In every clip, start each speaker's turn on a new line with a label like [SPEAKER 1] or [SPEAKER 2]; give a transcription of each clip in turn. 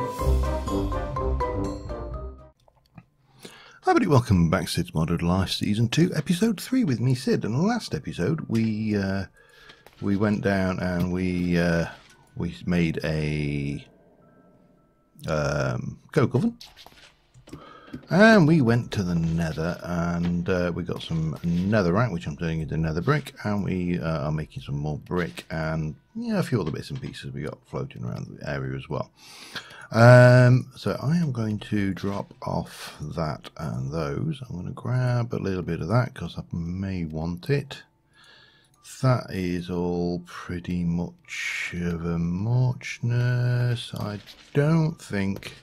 [SPEAKER 1] Hi everybody, welcome back to Cids Modded Life Season 2, Episode 3 with me, Cid. In the last episode, we went down and we made a coke oven. And we went to the nether and we got some netherrack, which I'm turning into nether brick. And we are making some more brick and a few other bits and pieces we got floating around the area as well. So I am going to drop off that and those. I'm going to grab a little bit of that because I may want it. That is all pretty much of a muchness. I don't think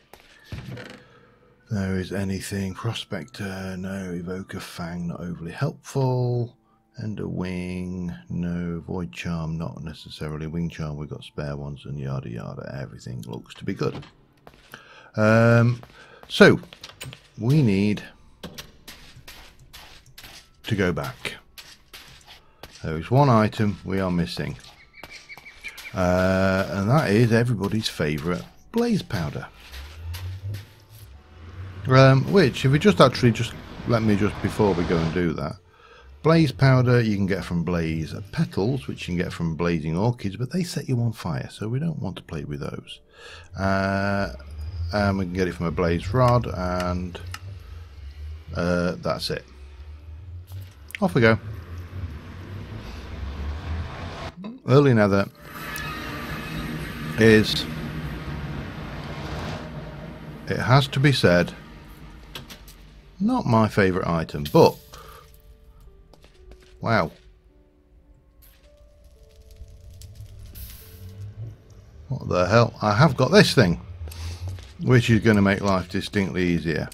[SPEAKER 1] there is anything. Prospector, no. Evoker Fang, not overly helpful. Ender Wing, no. Void Charm, not necessarily. Wing Charm, we've got spare ones, and yada yada. Everything looks to be good. So we need to go back. There is one item we are missing, and that is everybody's favourite blaze powder. Which, if we just let me before we go and do that. Blaze powder you can get from blaze petals, which you can get from blazing orchids, but they set you on fire, so we don't want to play with those. And we can get it from a blaze rod, and that's it. Off we go. Early nether is, it has to be said, not my favourite item, but wow. What the hell? I have got this thing, which is going to make life distinctly easier.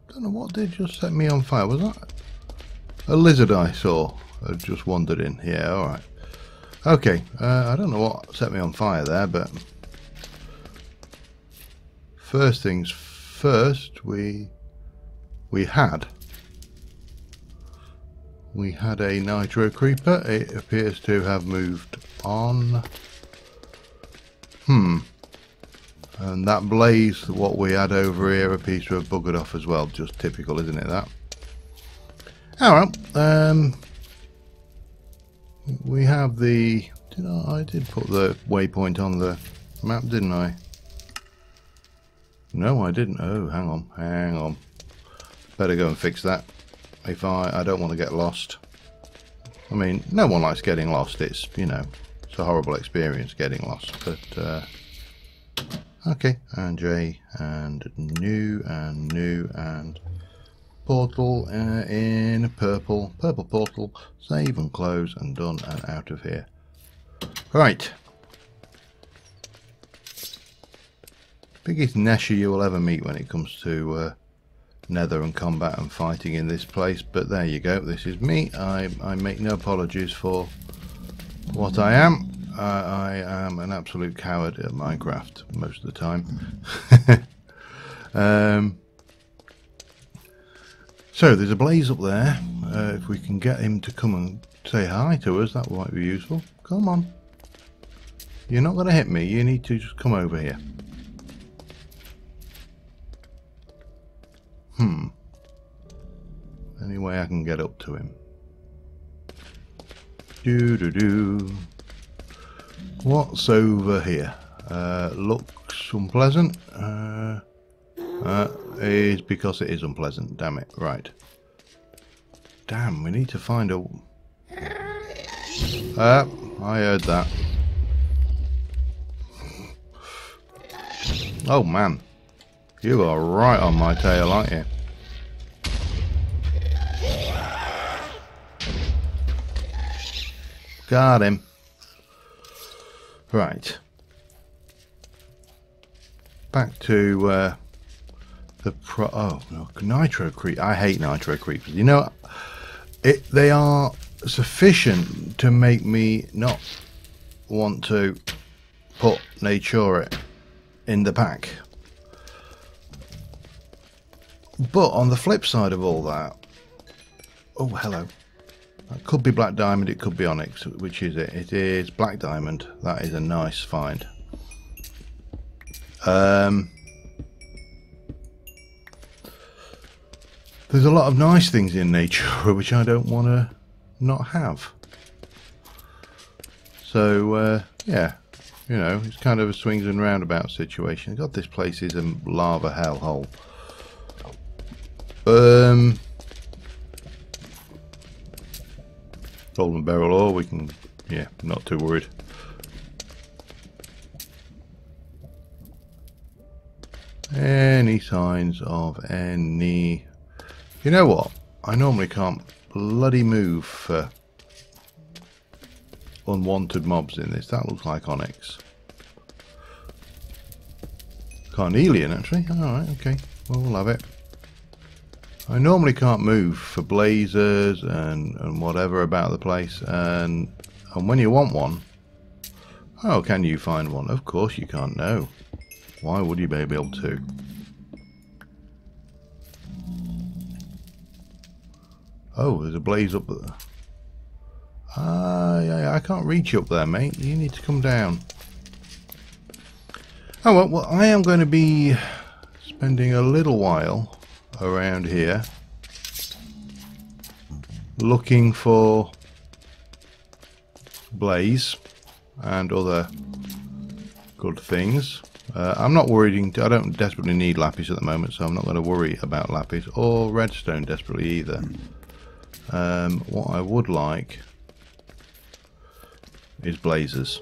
[SPEAKER 1] Don't know what did just set me on fire. Was that a lizard I saw? I just wandered in. Yeah, alright. Okay, I don't know what set me on fire there, but first things first, we had a nitro creeper. It appears to have moved on. And that blaze, what we had over here, appears to have buggered off as well. Just typical, isn't it, that? Alright, we have the... I did put the waypoint on the map, didn't I? No, I didn't. Oh, hang on. Better go and fix that. If I don't want to get lost. I mean, no one likes getting lost. It's, it's a horrible experience getting lost. But, okay. And J, and new, and portal in purple. Purple portal. Save and close and done and out of here. Right. Biggest Nesher you will ever meet when it comes to nether and combat and fighting in this place, but there you go. This is me. I make no apologies for what I am. I am an absolute coward at Minecraft most of the time. So there's a blaze up there. If we can get him to come and say hi to us, that might be useful. Come on. You're not going to hit me. You need to just come over here. Any way I can get up to him? What's over here? Looks unpleasant. Is because it is unpleasant. Damn it. Right. Damn, we need to find a... I heard that. Oh man. You are right on my tail, aren't you? Got him. Right. Back to oh no, nitro creep. I hate nitro creepers. They are sufficient to make me not want to put nature in the pack. But on the flip side of all that, oh hello. That could be black diamond, it could be onyx. Which is it? It is black diamond. That is a nice find. There's a lot of nice things in nature which I don't want to not have. So, yeah, you know, it's kind of a swings and roundabout situation. God, this place is a lava hellhole. Golden barrel ore, we can, yeah, not too worried. Any signs of any... You know what? I normally can't bloody move for unwanted mobs in this. That looks like onyx. Carnelian, actually. Alright, okay. Well, we'll have it. I normally can't move for blazers and whatever about the place. And when you want one... Oh, can you find one? Of course you can't, no. Why would you be able to? Oh, there's a blaze up there. Yeah, I can't reach up there, mate. You need to come down. Oh, well, I am going to be spending a little while around here looking for blaze and other good things. I'm not worried. I don't desperately need lapis at the moment, so I'm not going to worry about lapis or redstone desperately either. What I would like is blazers.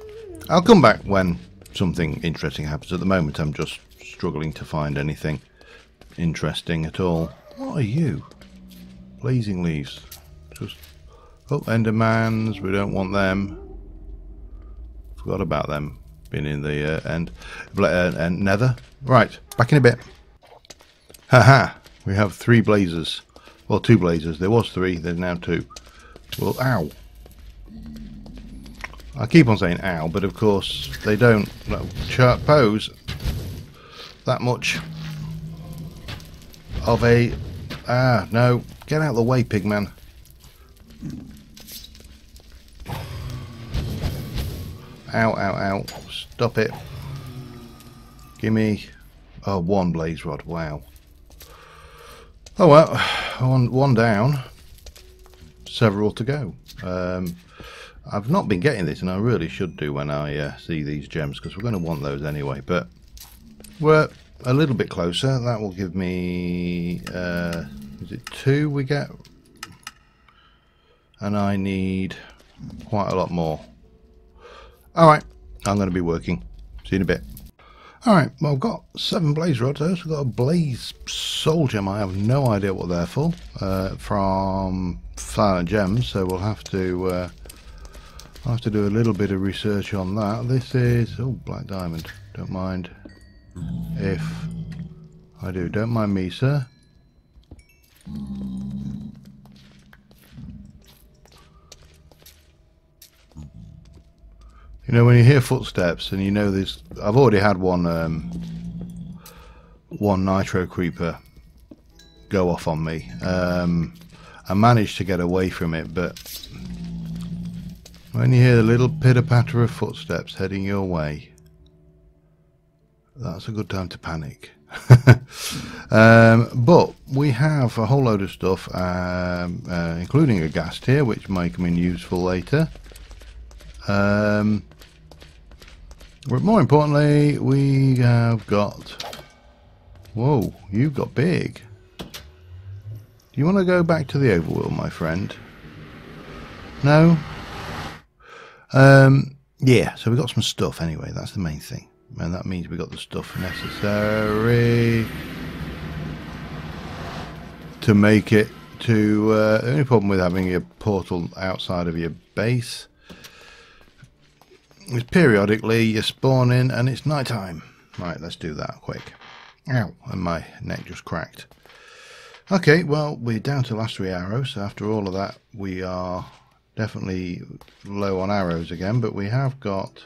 [SPEAKER 1] I'll come back when something interesting happens. At the moment I'm just struggling to find anything interesting at all. What are you? Blazing leaves. Just oh, endermans, we don't want them. Forgot about them being in the end nether. Right, back in a bit. Haha, we have 3 blazers. Well, 2 blazers. There was 3, there's now 2. Well, ow. I keep on saying ow, but of course they don't pose that much of a... Ah, no. Get out of the way, pigman. Ow, ow, ow. Stop it. Gimme... Oh, 1 blaze rod. Wow. Oh well, one down, several to go. I've not been getting this, and I really should do when I see these gems, because we're going to want those anyway. But we're a little bit closer. That will give me, is it 2 we get? And I need quite a lot more. Alright, I'm going to be working. See you in a bit. Alright, well, I've got 7 blaze rods. I also got a blaze soul gem. I have no idea what they're for, from Silent Gems, so we'll have to I'll have to do a little bit of research on that. This is, oh, black diamond. Don't mind if I do. Don't mind me, sir. You know, when you hear footsteps and you know this, I've already had one nitro creeper go off on me. I managed to get away from it, but when you hear the little pitter-patter of footsteps heading your way, that's a good time to panic. But we have a whole load of stuff, including a gas tier, which may come in useful later. But more importantly, we have got... Whoa, you've got big. Do you want to go back to the overworld, my friend? No? Yeah, so we got some stuff anyway, that's the main thing. And that means we got the stuff necessary to make it to... the only problem with having a portal outside of your base is periodically you spawn in and it's night time. Right, let's do that quick. Ow, and my neck just cracked. Okay, well, we're down to the last 3 arrows, so after all of that we are definitely low on arrows again, but we have got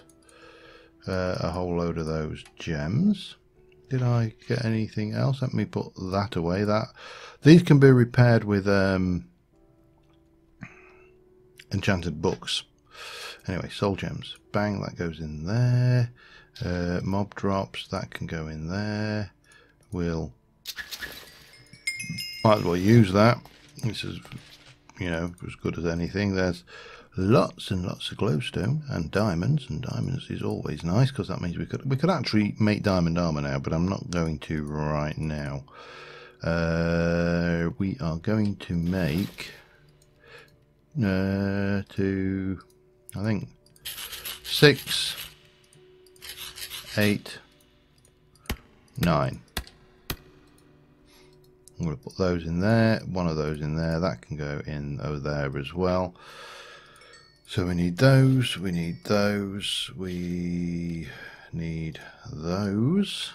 [SPEAKER 1] a whole load of those gems. Did I get anything else? Let me put that away. These can be repaired with enchanted books. Anyway, soul gems. Bang, that goes in there. Mob drops, that can go in there. We'll might as well use that. This is, you know, as good as anything. There's lots and lots of glowstone and diamonds is always nice, because that means we could actually make diamond armor now, but I'm not going to right now. We are going to make I think 6, 8, 9. I'm going to put those in there, one of those in there, that can go in over there as well. So we need those, we need those, we need those.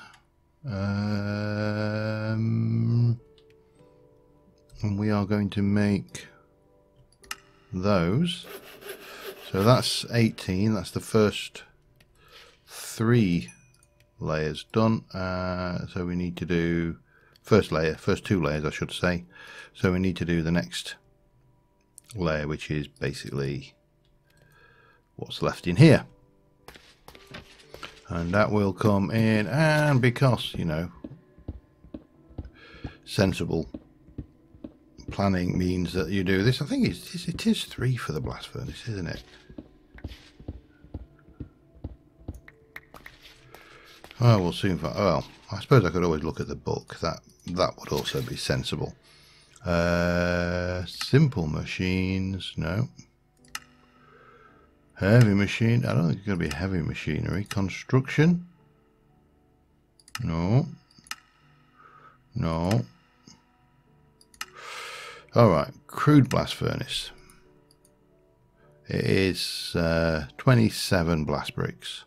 [SPEAKER 1] And we are going to make those. So that's 18, that's the first 3 layers done. So we need to do first 2 layers I should say. So we need to do the next layer, which is basically what's left in here. And that will come in, and because, you know, sensible planning means that you do this. I think it is 3 for the blast furnace, isn't it? Oh, we'll soon find. Well, I suppose I could always look at the book. That would also be sensible. Simple machines, no. Heavy machine. I don't think it's going to be heavy machinery. Construction, no. No. All right, crude blast furnace. It is 27 blast bricks.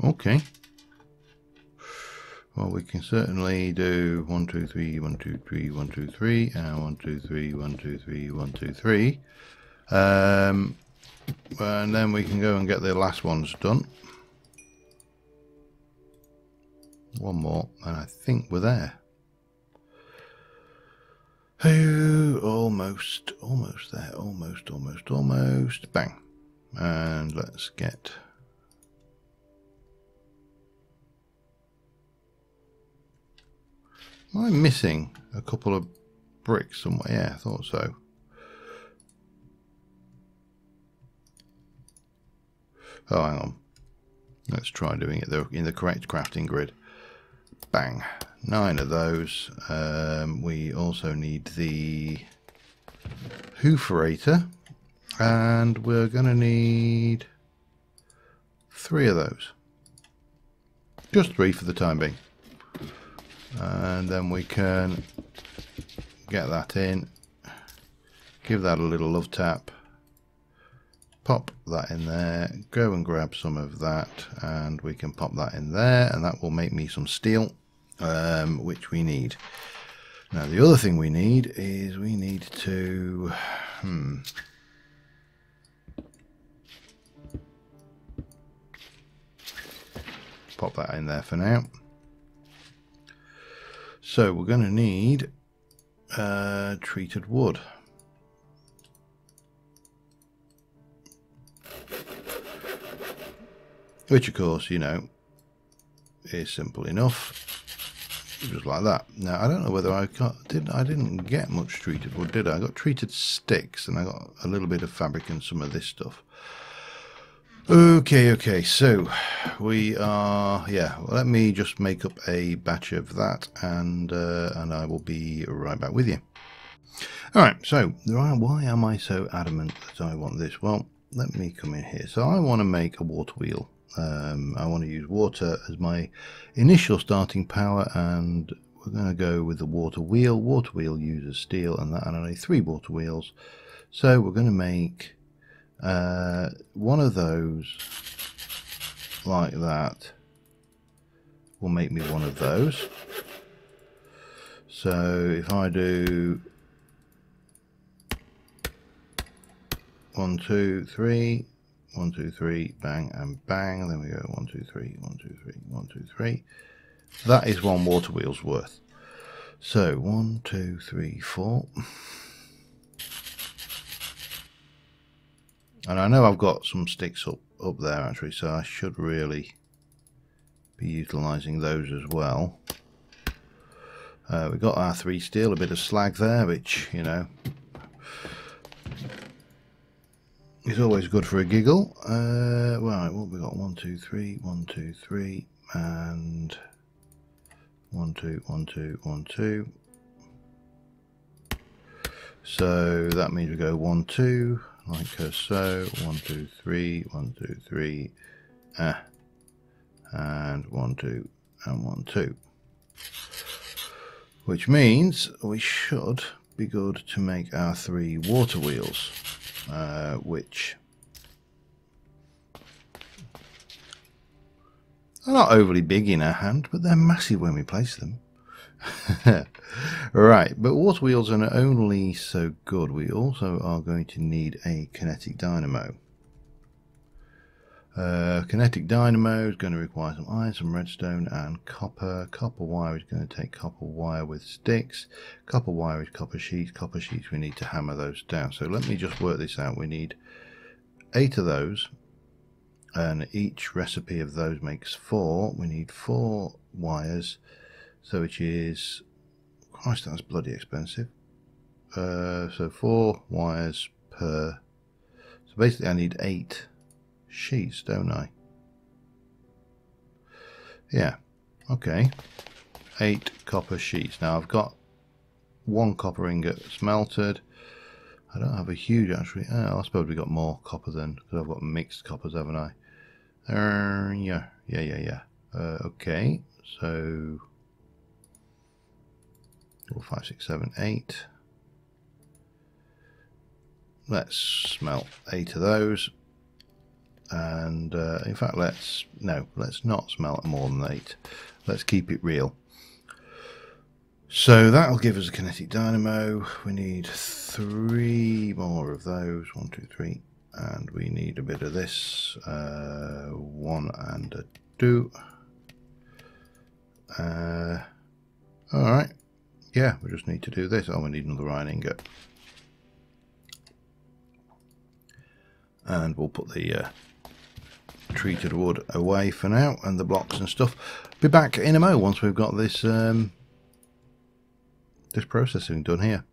[SPEAKER 1] Okay. Well, we can certainly do 1, 2, 3, 1, 2, 3, 1, 2, 3, and 1, 2, 3, 1, 2, 3, 1, 2, 3. And then we can go and get the last ones done. One more, and I think we're there. Oh, almost there, almost. Bang. And let's get... Am I missing a couple of bricks somewhere? Yeah, I thought so. Oh, hang on. Let's try doing it in the correct crafting grid. Bang. 9 of those. We also need the hooferator, and we're going to need 3 of those. Just 3 for the time being. And then we can get that in, give that a little love tap, pop that in there, go and grab some of that, and we can pop that in there, and that will make me some steel, which we need. Now the other thing we need is we need to pop that in there for now. So we're going to need treated wood. Which of course, you know, is simple enough. Just like that. Now I don't know whether I didn't get much treated wood, did I? I got treated sticks, and I got a little bit of fabric and some of this stuff. Okay, so we are, yeah, well, let me just make up a batch of that, and I will be right back with you. Alright, so why am I so adamant that I want this? Well, let me come in here. So I want to make a water wheel. I want to use water as my initial starting power, and we're going to go with the water wheel. Water wheel uses steel, and I need 3 water wheels. So we're going to make one of those like that will make me one of those. So if I do 1, 2, 3, 1, 2, 3, bang and bang, and then we go 1, 2, 3, 1, 2, 3, 1, 2, 3. That is 1 water wheel's worth. So 1, 2, 3, 4. And I know I've got some sticks up there actually, so I should really be utilising those as well. We've got our 3 steel, a bit of slag there, which, you know, is always good for a giggle. Right, what we got? 1, 2, 3, 1, 2, 3, and 1, 2, 1, 2, 1, 2. So that means we go 1, 2, like so. 1, 2, 3, 1, 2, 3, and 1, 2, and 1, 2. Which means we should be good to make our 3 water wheels, which are not overly big in our hand, but they're massive when we place them. Right, but water wheels are not only so good, we also are going to need a kinetic dynamo. Kinetic dynamo is going to require some iron, some redstone and copper. Copper wire is going to take copper wire with sticks. Copper wire is copper sheets. Copper sheets, we need to hammer those down. So let me just work this out. We need 8 of those, and each recipe of those makes 4. We need 4 wires, so which is, Christ, that's bloody expensive. So 4 wires per, so basically I need 8 sheets, don't I? Yeah, okay. 8 copper sheets. Now I've got 1 copper ingot smelted. I don't have a huge actually. I suppose we got more copper then, because I've got mixed coppers, haven't I? Yeah. Okay, so 4, 5, 6, 7, 8. Let's smelt 8 of those. And in fact, let's not smelt more than 8. Let's keep it real. So that'll give us a kinetic dynamo. We need 3 more of those. 1, 2, 3, and we need a bit of this. 1 and a 2. All right. Yeah, we just need to do this. Oh, we need another iron ingot. And we'll put the treated wood away for now, and the blocks and stuff. Be back in a mo once we've got this this processing done here.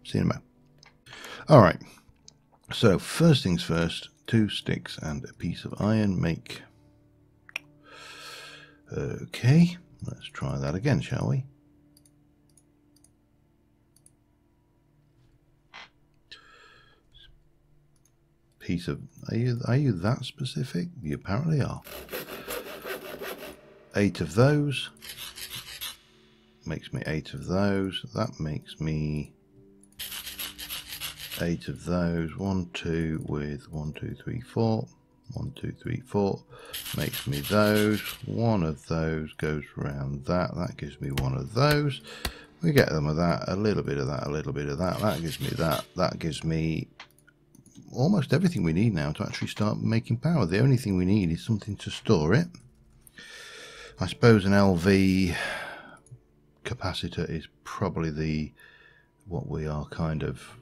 [SPEAKER 1] See you in a mo. Alright, so first things first, 2 sticks and a piece of iron make... Okay, let's try that again, shall we? Piece of, are you that specific? You apparently are. 8 of those makes me 8 of those. That makes me 8 of those. 1, 2 with 1, 2, 3, 4. 1, 2, 3, 4 makes me those. 1 of those goes around that. That gives me 1 of those. We get them with that. A little bit of that. A little bit of that. That gives me that. That gives me almost everything we need now to actually start making power. The only thing we need is something to store it. I suppose an LV capacitor is probably what we are kind of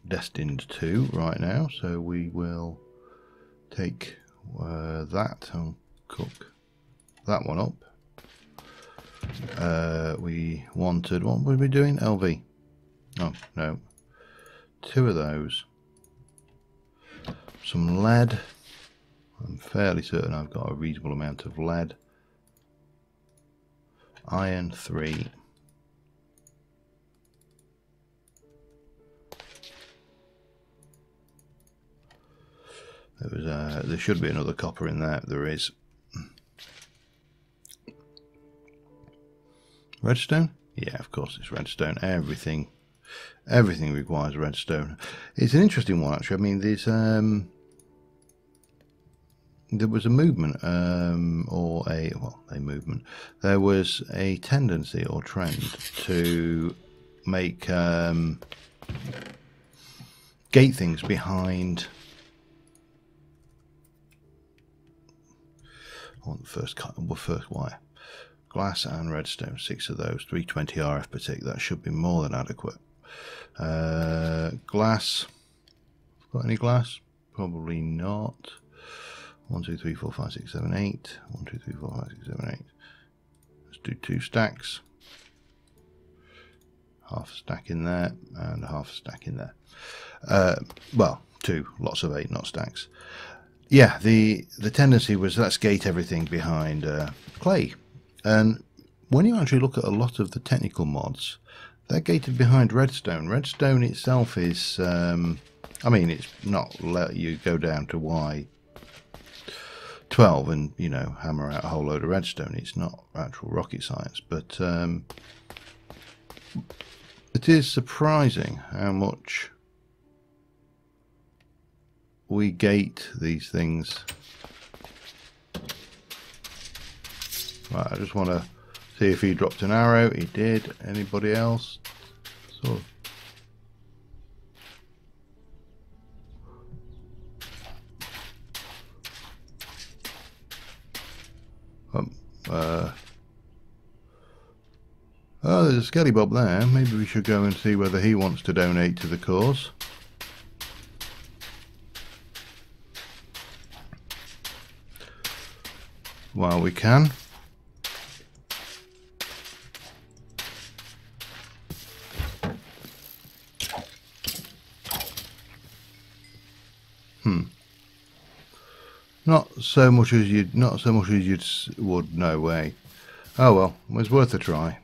[SPEAKER 1] destined to right now. So we will take that and cook that one up. We wanted, what were we doing? LV. Oh no, 2 of those. Some lead. I'm fairly certain I've got a reasonable amount of lead. Iron 3. There should be another copper in there. There is. Redstone? Yeah, of course it's redstone. Everything requires redstone. It's an interesting one actually. I mean, there was a movement, or a movement. There was a tendency or trend to make gate things behind. I want the first wire. Glass and redstone, 6 of those, 320 RF per tick. That should be more than adequate. Glass. Got any glass? Probably not. 1, 2, 3, 4, 5, 6, 7, 8. 1, 2, 3, 4, 5, 6, 7, 8. Let's do 2 stacks. Half a stack in there and half a stack in there. Well, 2, lots of 8, not stacks. Yeah, the tendency was let's gate everything behind clay. And when you actually look at a lot of the technical mods, they're gated behind redstone. Redstone itself is, I mean, it's not let you go down to Y12 and, you know, hammer out a whole load of redstone. It's not actual rocket science, but it is surprising how much we gate these things. Right, I just want to see if he dropped an arrow. He did. Anybody else? So oh, there's a Skelly Bob there. Maybe we should go and see whether he wants to donate to the cause. While we can. Not so much as you'd would, no way. Oh well, it was worth a try.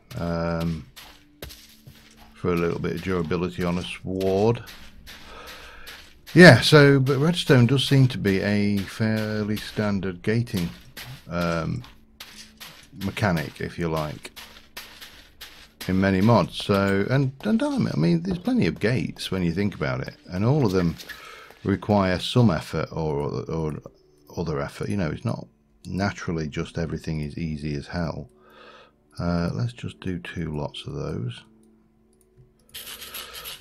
[SPEAKER 1] For a little bit of durability on a sword. Yeah, so but redstone does seem to be a fairly standard gating mechanic, if you like, in many mods. So and I mean, there's plenty of gates when you think about it, and all of them require some effort or other effort. You know, it's not naturally just everything is easy as hell. Let's just do 2 lots of those.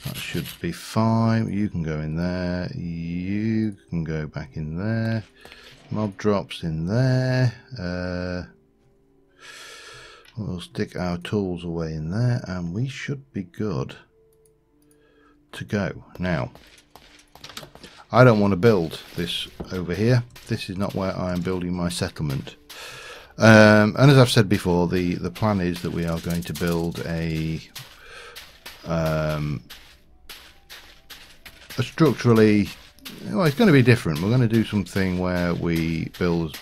[SPEAKER 1] That should be fine. You can go in there. You can go back in there. Mob drops in there. We'll stick our tools away in there, and we should be good to go. Now, I don't want to build this over here. This is not where I am building my settlement. And as I've said before, the plan is that we are going to build a structurally, well, it's going to be different. We're going to do something where we build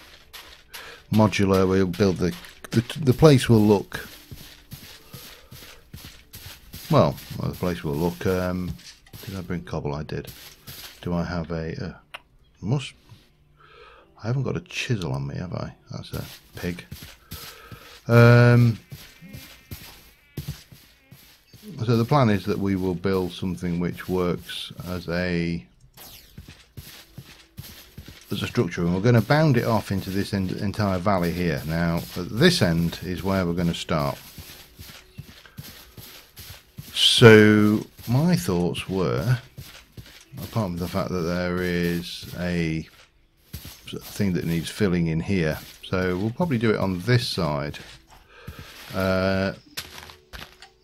[SPEAKER 1] modular. We'll build the place will look, well, the place will look. Did I bring cobble? I did. Do I have a I haven't got a chisel on me, have I? That's a pig. So the plan is that we will build something which works as a structure, and we're going to bound it off into this entire valley here. Now, at this end is where we're going to start. So my thoughts were, apart from the fact that there is a thing that needs filling in here, so we'll probably do it on this side, and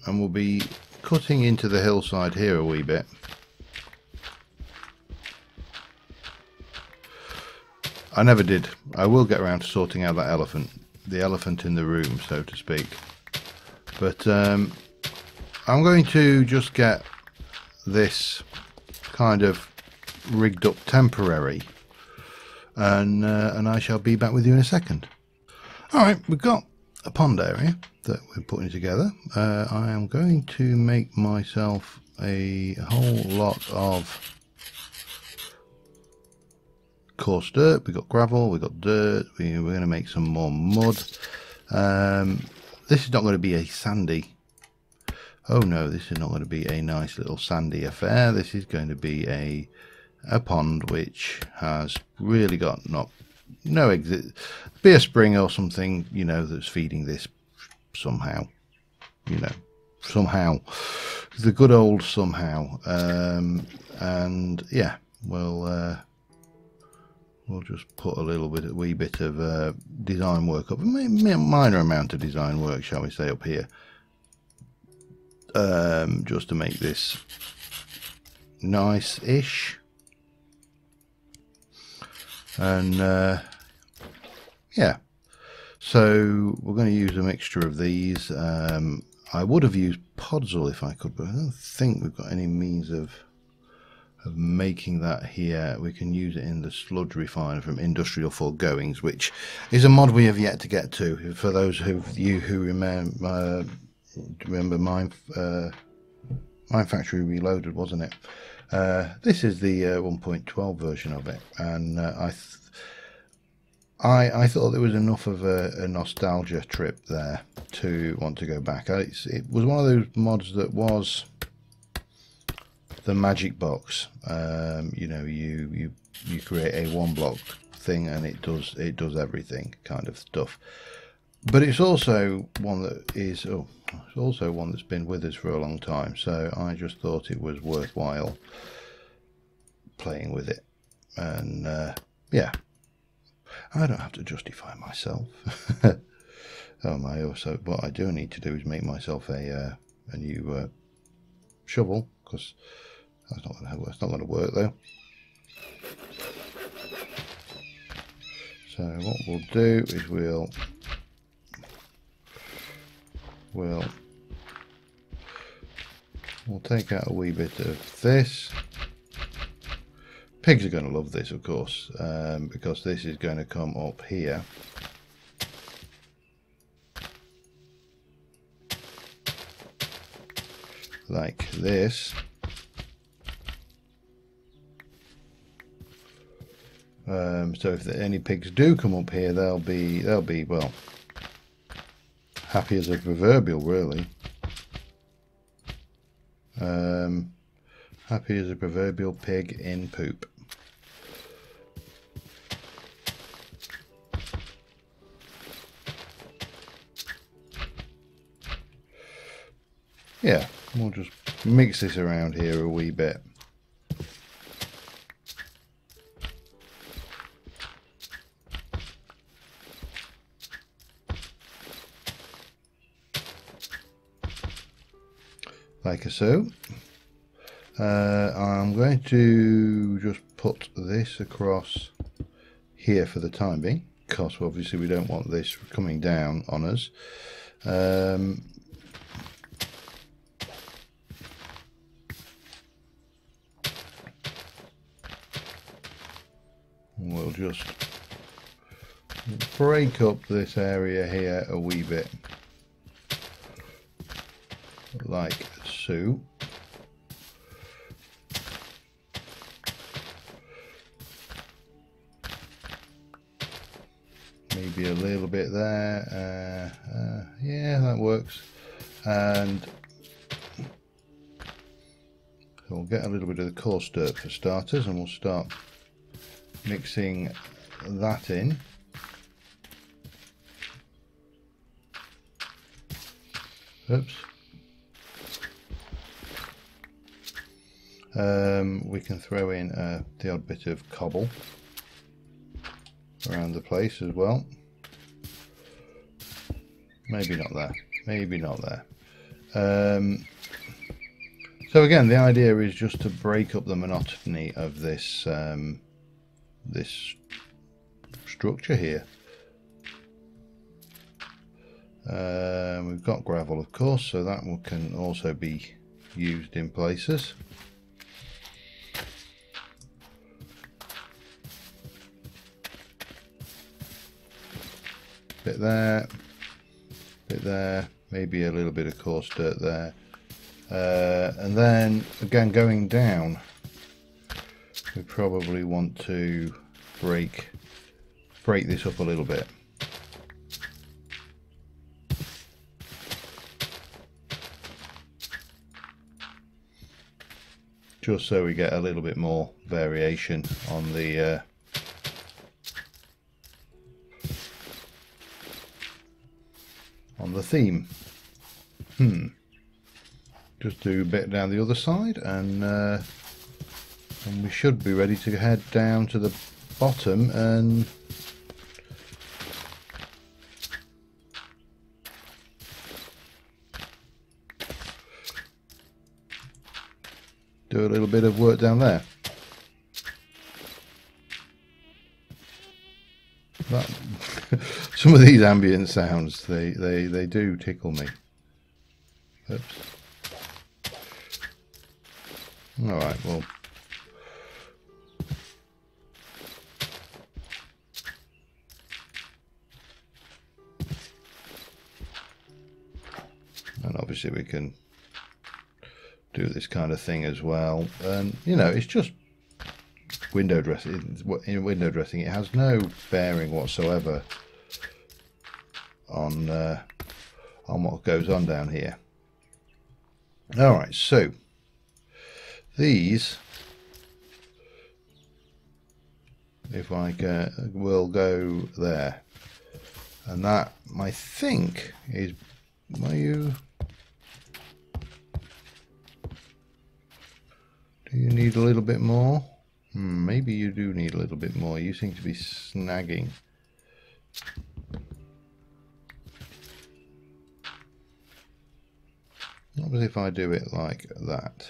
[SPEAKER 1] we'll be cutting into the hillside here a wee bit. I never did. I will get around to sorting out that elephant, the elephant in the room, so to speak. But I'm going to just get this kind of rigged up temporary, and I shall be back with you in a second. Alright, we've got a pond area that we're putting together. I am going to make myself a whole lot of coarse dirt. We've got gravel, we've got dirt, we're going to make some more mud. This is not going to be a sandy, oh no, this is not going to be a nice little sandy affair. This is going to be a pond which has really got no exit, be a spring or something, you know, that's feeding this somehow, you know, somehow, the good old somehow. And yeah, we'll just put a wee bit of design work up, a minor amount of design work, shall we say, up here, just to make this nice-ish. And yeah, so we're going to use a mixture of these. I would have used Podzol if I could, but I don't think we've got any means of making that here. We can use it in the sludge refiner from Industrial Foregoings, which is a mod we have yet to get to. For those of you who remember Mine Factory Reloaded, wasn't it? This is the 1.12 version of it, and I thought there was enough of a nostalgia trip there to want to go back. It was one of those mods that was the magic box. You know, you create a one block thing and it does everything kind of stuff. But it's also one that is it's also one that's been with us for a long time. So I just thought it was worthwhile playing with it, and yeah, I don't have to justify myself. Also, what I do need to do is make myself a new shovel, because that's not going to work though. So what we'll do is we'll take out a wee bit of this. Pigs are going to love this, of course, because this is going to come up here. Like this. So if any pigs do come up here, they'll be well, happy as a proverbial, really. Happy as a proverbial pig in poop. Yeah, we'll just mix this around here a wee bit. Like so. I'm going to just put this across here for the time being, because obviously we don't want this coming down on us. We'll just break up this area here a wee bit, like so. Maybe a little bit there. Yeah, that works. And we'll get a little bit of the coarse dirt for starters, and we'll start mixing that in. Oops. We can throw in the odd bit of cobble around the place as well. Maybe not there. Maybe not there. So again, the idea is just to break up the monotony of this this structure here. We've got gravel, of course, so that can also be used in places. Bit there, bit there, maybe a little bit of coarse dirt there, and then again going down, we probably want to break this up a little bit. Just so we get a little bit more variation on the theme. Just do a bit down the other side, and we should be ready to head down to the bottom and do a little bit of work down there. That some of these ambient sounds, they do tickle me. Oops. All right, well. And obviously we can do this kind of thing as well. And you know, it's just window dressing. In window dressing, it has no bearing whatsoever on what goes on down here. All right, so these, if I will go there, and that I think is. Are you? Do you need a little bit more? Maybe you do need a little bit more. You seem to be snagging. What was if I do it like that?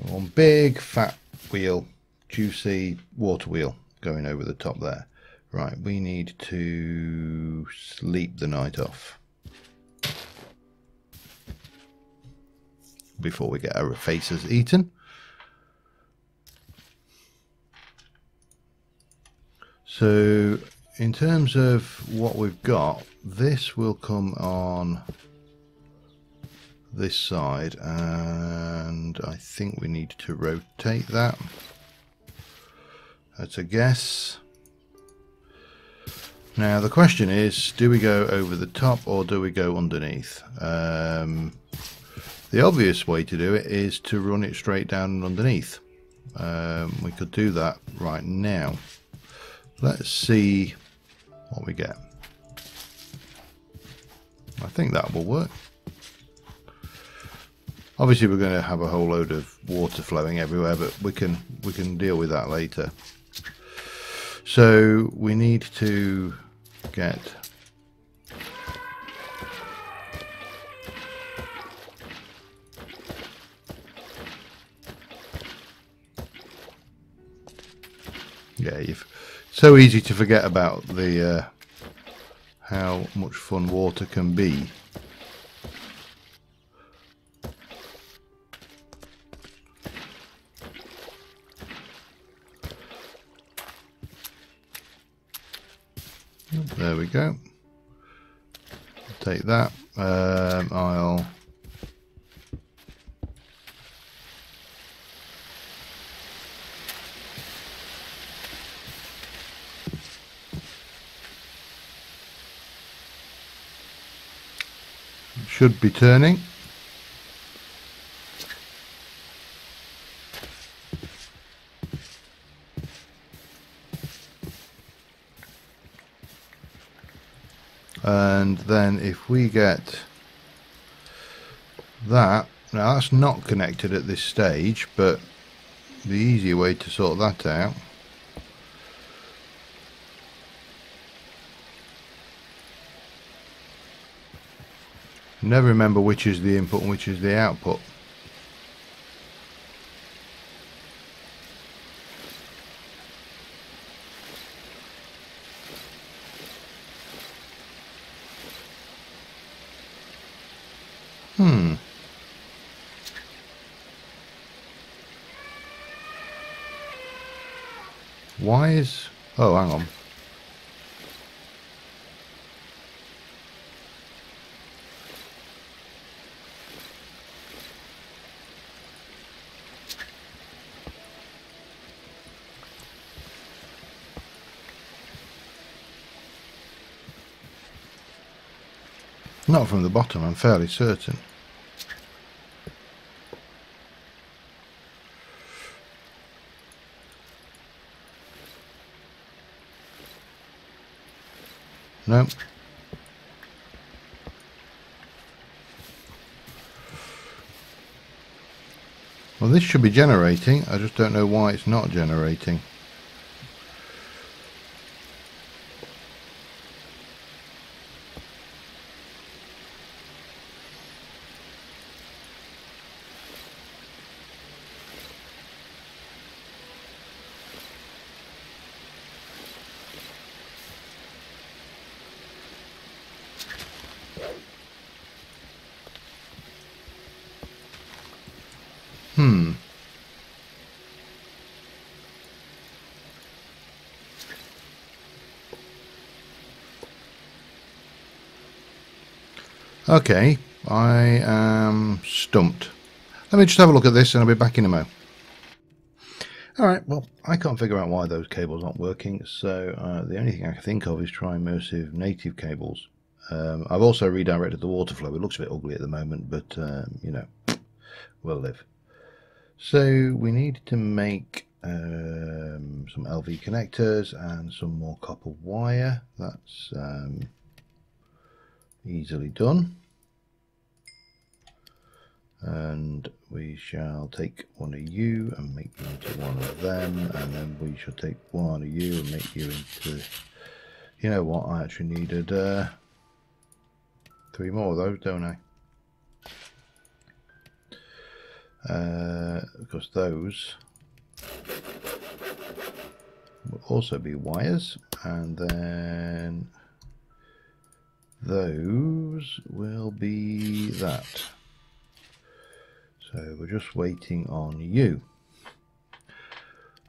[SPEAKER 1] One big fat wheel, juicy water wheel going over the top there. Right, we need to sleep the night off before we get our faces eaten. So in terms of what we've got, this will come on this side, and I think we need to rotate that. That's a guess. Now the question is, do we go over the top or do we go underneath? The obvious way to do it is to run it straight down and underneath. We could do that right now. Let's see what we get. I think that will work. Obviously we're going to have a whole load of water flowing everywhere, but we can deal with that later. So we need to get so easy to forget about the how much fun water can be. There we go. Take that. I'll should be turning. And then if we get that, now that's not connected at this stage, but the easier way to sort that out never remember which is the input and which is the output. Why is... oh, hang on. Not from the bottom, I'm fairly certain. No. Well, this should be generating. I just don't know why it's not generating. Okay, I am stumped. Let me just have a look at this and I'll be back in a mo. Alright, well, I can't figure out why those cables aren't working, so the only thing I can think of is try immersive native cables. I've also redirected the water flow. It looks a bit ugly at the moment, but, you know, we'll live. So we need to make some LV connectors and some more copper wire. That's easily done. And we shall take one of you and make you into one of them, and then we shall take one of you and make you into, you know what, I actually needed 3 more of those, don't I? Because those will also be wires, and then those will be that. So we're just waiting on you.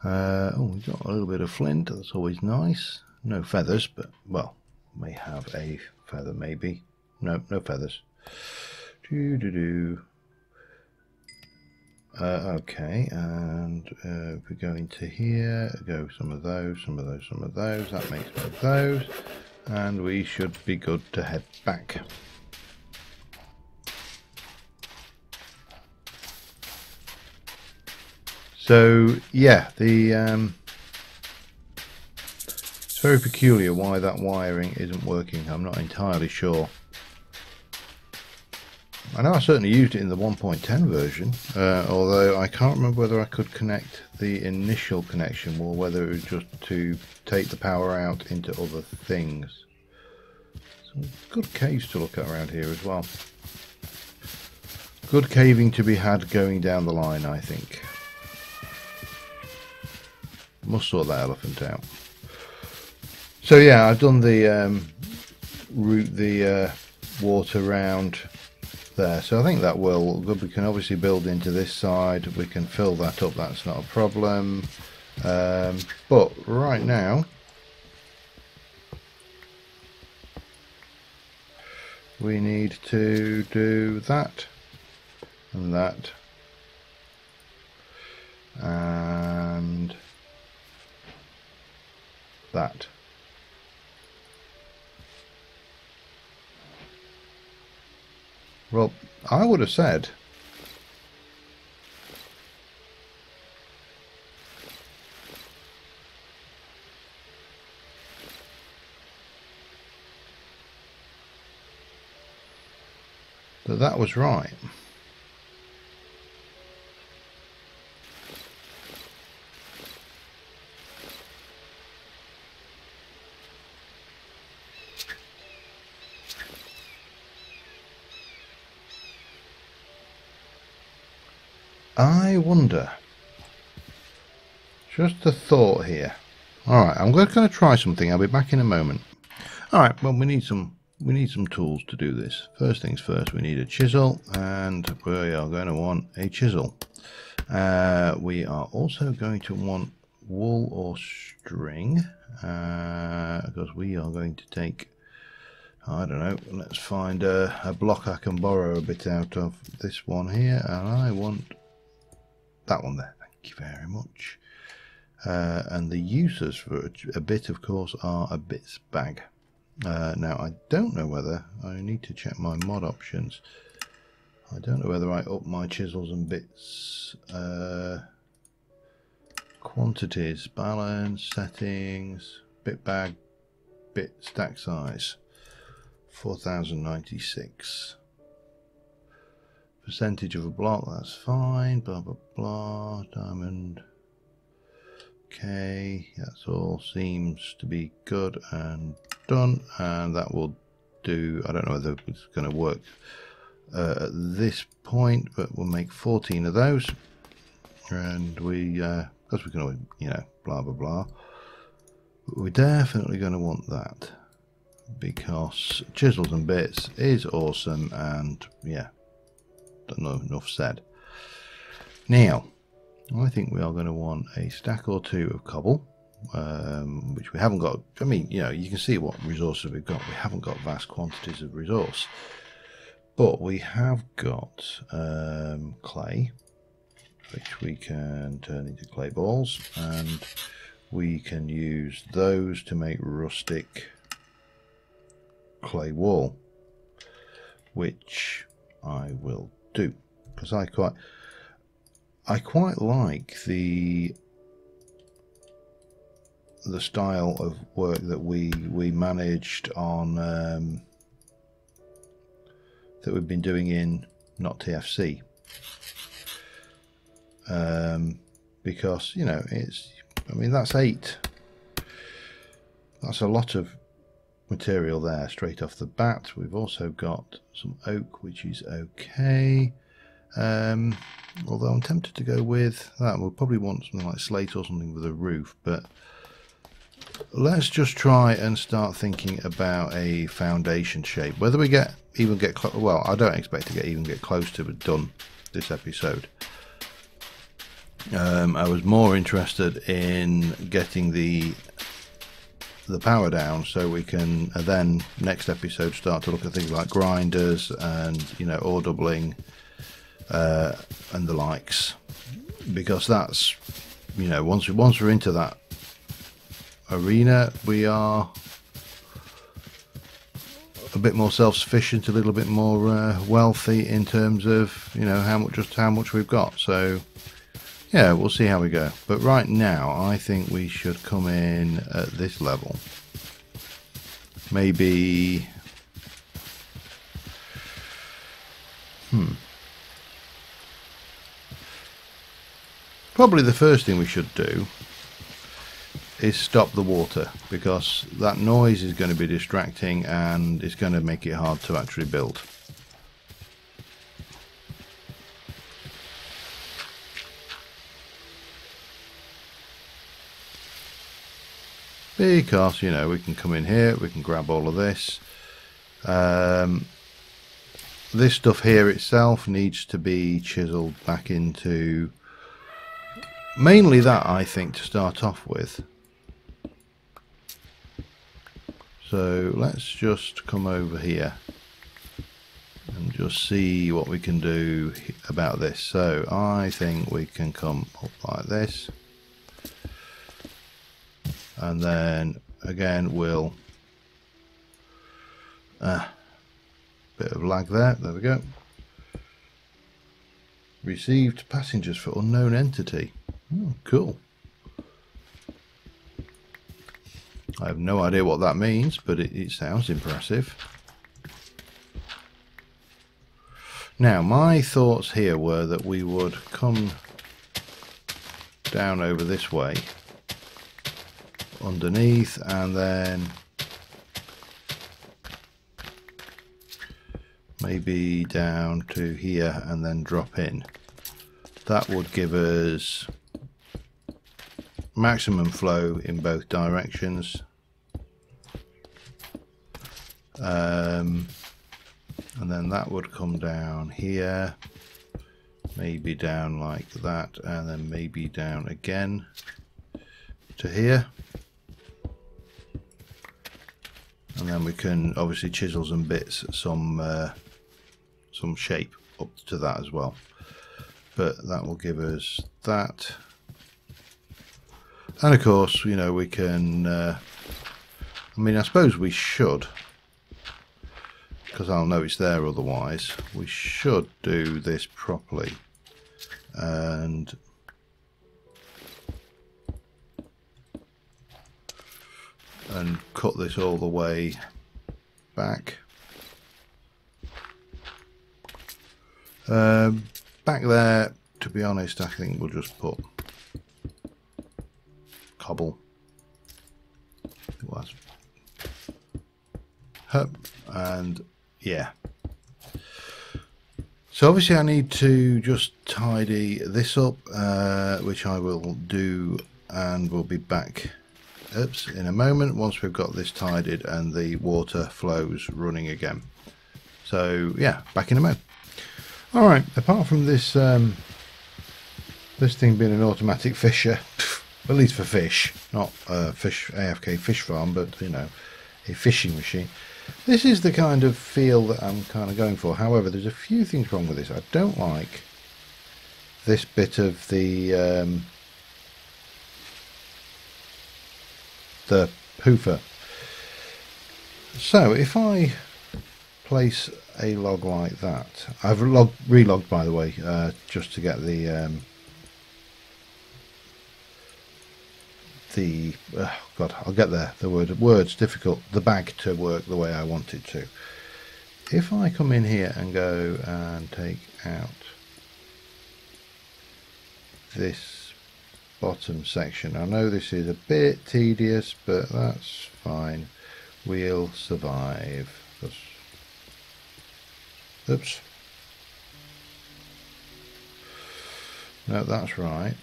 [SPEAKER 1] Oh, we've got a little bit of flint. That's always nice. No feathers, but, well, may have a feather maybe. No, no feathers. Okay, and if we go into here, go some of those, some of those, some of those. That makes one of those. And we should be good to head back. So yeah, it's very peculiar why that wiring isn't working. I'm not entirely sure. I know I certainly used it in the 1.10 version, although I can't remember whether I could connect the initial connection or whether it was just to take the power out into other things. Some good caves to look at around here as well. Good caving to be had going down the line, I think. Must sort that elephant out. So yeah, I've done the route the water round there, so I think that will. We can obviously build into this side. We can fill that up. That's not a problem. But right now, we need to do that and that and that. Well, I would have said that that was right. I wonder. Just a thought here. Alright, I'm going to try something. I'll be back in a moment. Alright, well, we need some tools to do this. First things first, we need a chisel, and we are going to want a chisel. We are also going to want wool or string, because we are going to take, I don't know, let's find a block I can borrow a bit out of this one here, and I want that one there. Thank you very much. And the uses for a bit, of course, are a bits bag. Now, I don't know whether, I need to check my mod options. I don't know whether I up my chisels and bits quantities, balance, settings, bit bag, bit stack size, 4096. Percentage of a block, that's fine, blah blah blah, diamond. Okay, that's all seems to be good and done, and that will do. I don't know whether it's going to work at this point, but we'll make 14 of those, and we, because we can always, you know, blah blah blah. But we're definitely going to want that because chisels and bits is awesome, and yeah, don't know enough said. Now, I think we are going to want a stack or two of cobble, which we haven't got. I mean, you know, you can see what resources we've got. We haven't got vast quantities of resource, but we have got clay, which we can turn into clay balls, and we can use those to make rustic clay wall, which I will do, because I quite like the style of work that we managed on that we've been doing in not TFC, because, you know, I mean, that's a lot of material there straight off the bat. We've also got some oak, which is okay, although I'm tempted to go with that. We'll probably want something like slate or something with a roof, but let's just try and start thinking about a foundation shape. Whether we even get close, well, I don't expect to get close to it done this episode. I was more interested in getting the power down, so we can then next episode start to look at things like grinders and, you know, ore doubling and the likes, because that's, you know, once we're into that arena, we are a bit more self-sufficient, a little bit more wealthy in terms of, you know, how much we've got. So yeah, we'll see how we go. But right now, I think we should come in at this level. Maybe... Probably the first thing we should do is stop the water, because that noise is going to be distracting and it's going to make it hard to actually build. Because, you know, we can come in here, we can grab all of this. This stuff here itself needs to be chiseled back into, mainly that, I think, to start off with. So let's just come over here and just see what we can do about this. So I think we can come up like this. And then again we'll bit of lag there. There we go. Received passengers for unknown entity. Oh, cool. I have no idea what that means, but it sounds impressive. Now, my thoughts here were that we would come down over this way underneath, and then maybe down to here and then drop in. That would give us maximum flow in both directions, and then that would come down here, maybe down like that, and then maybe down again to here. And then we can obviously chisel some bits, some shape up to that as well. But that will give us that. And of course, you know, we can, I mean, I suppose we should, because I'll know it's there otherwise, we should do this properly. And cut this all the way back. Back there, to be honest, I think we'll just put cobble. And yeah. So obviously I need to just tidy this up, which I will do, and we'll be back in a moment once we've got this tidied and the water flows running again. So yeah, back in a moment. Alright, apart from this This thing being an automatic fisher, at least for fish, not fish AFK fish farm, but you know, a fishing machine. This is the kind of feel that I'm kind of going for. However, there's a few things wrong with this. I don't like this bit of the hoofer. So if I place a log like that, I've relogged by the way, just to get the oh God, I'll get there. The word's difficult. The bag to work the way I want it to. If I come in here and go and take out this bottom section, I know this is a bit tedious, but that's fine. We'll survive. Oops. No, that's right.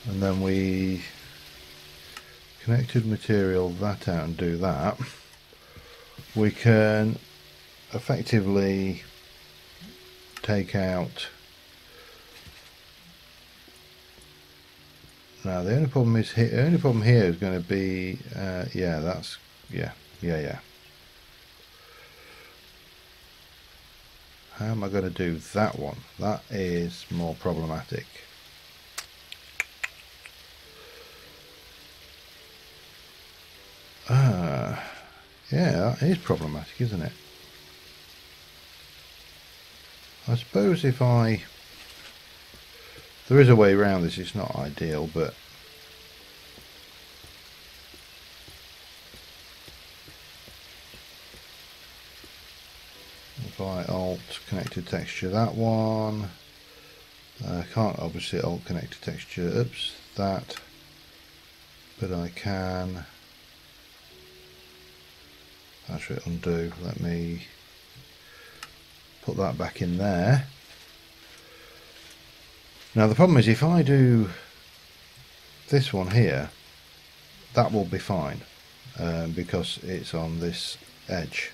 [SPEAKER 1] And then we connected material that out and do that. We can effectively take out. Now the only problem is here. The only problem here is going to be yeah, that's yeah. How am I going to do that one? That is more problematic. Yeah, that is problematic, isn't it? I suppose if there is a way around this, it's not ideal, but if I alt connected texture that one, I can't obviously alt connected texture, oops, that, but I can actually undo. Let me put that back in there. Now the problem is if I do this one here, that will be fine because it's on this edge.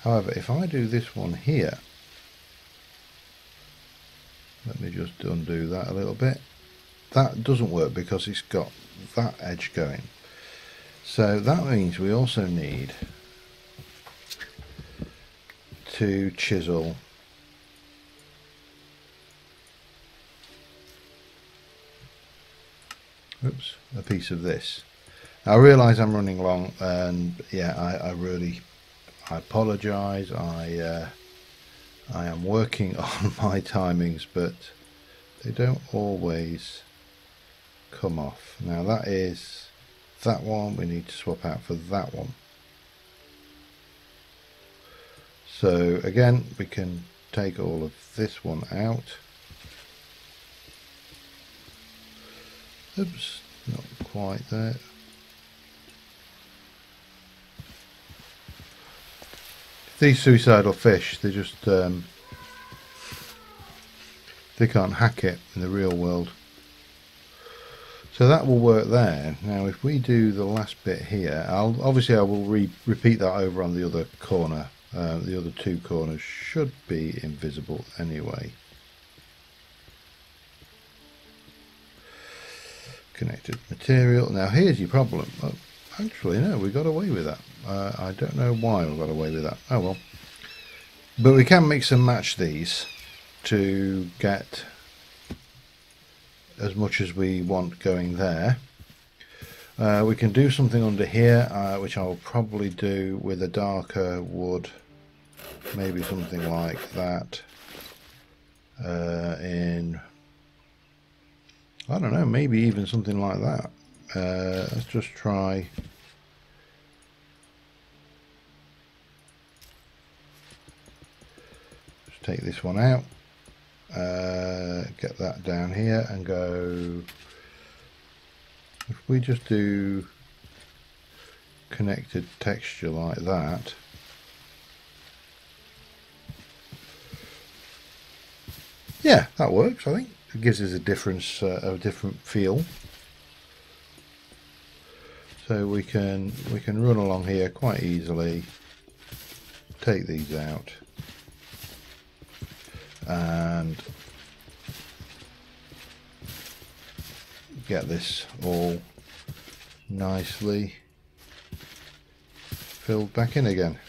[SPEAKER 1] However, if I do this one here, let me just undo that a little bit, that doesn't work because it's got that edge going. So that means we also need to chisel a piece of this. Now, I realise I'm running long, and yeah, I apologise. I am working on my timings, but they don't always come off. Now that is that one we need to swap out for that one. So again, we can take all of this one out. Oops, not quite there. These suicidal fish, they just they can't hack it in the real world. So that will work there. Now if we do the last bit here, I will repeat that over on the other corner. The other two corners should be invisible anyway. Connected material. Now here's your problem. Oh, actually no, we got away with that. I don't know why we got away with that. Oh well. But we can mix and match these to get as much as we want going there. We can do something under here, which I'll probably do with a darker wood, maybe something like that. In, I don't know, maybe even something like that. Let's just try. Just take this one out. Get that down here and go. If we just do connected texture like that, yeah, that works. I think it gives us a difference, a different feel. So we can run along here quite easily. take these out and get this all nicely filled back in again.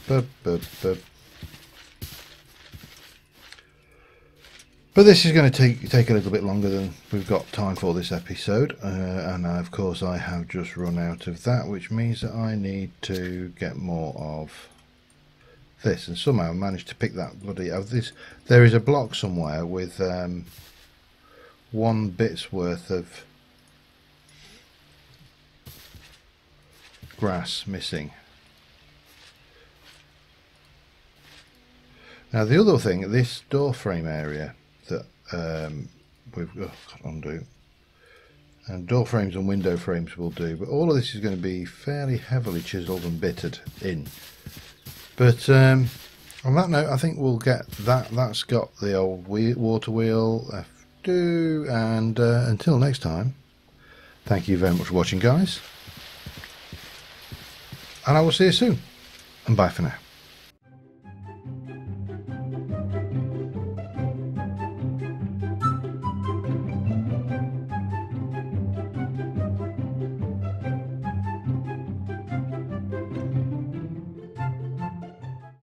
[SPEAKER 1] But this is going to take a little bit longer than we've got time for this episode, and of course I have just run out of that, which means that I need to get more of this, and somehow I managed to pick that bloody of this. There is a block somewhere with 1 bit's worth of grass missing. Now the other thing, this door frame area that we've got to undo, and door frames and window frames will do, but all of this is going to be fairly heavily chiseled and bitted in. But on that note, I think we'll get that. That's got the old water wheel F2, and until next time, thank you very much for watching, guys, and I will see you soon, and bye for now.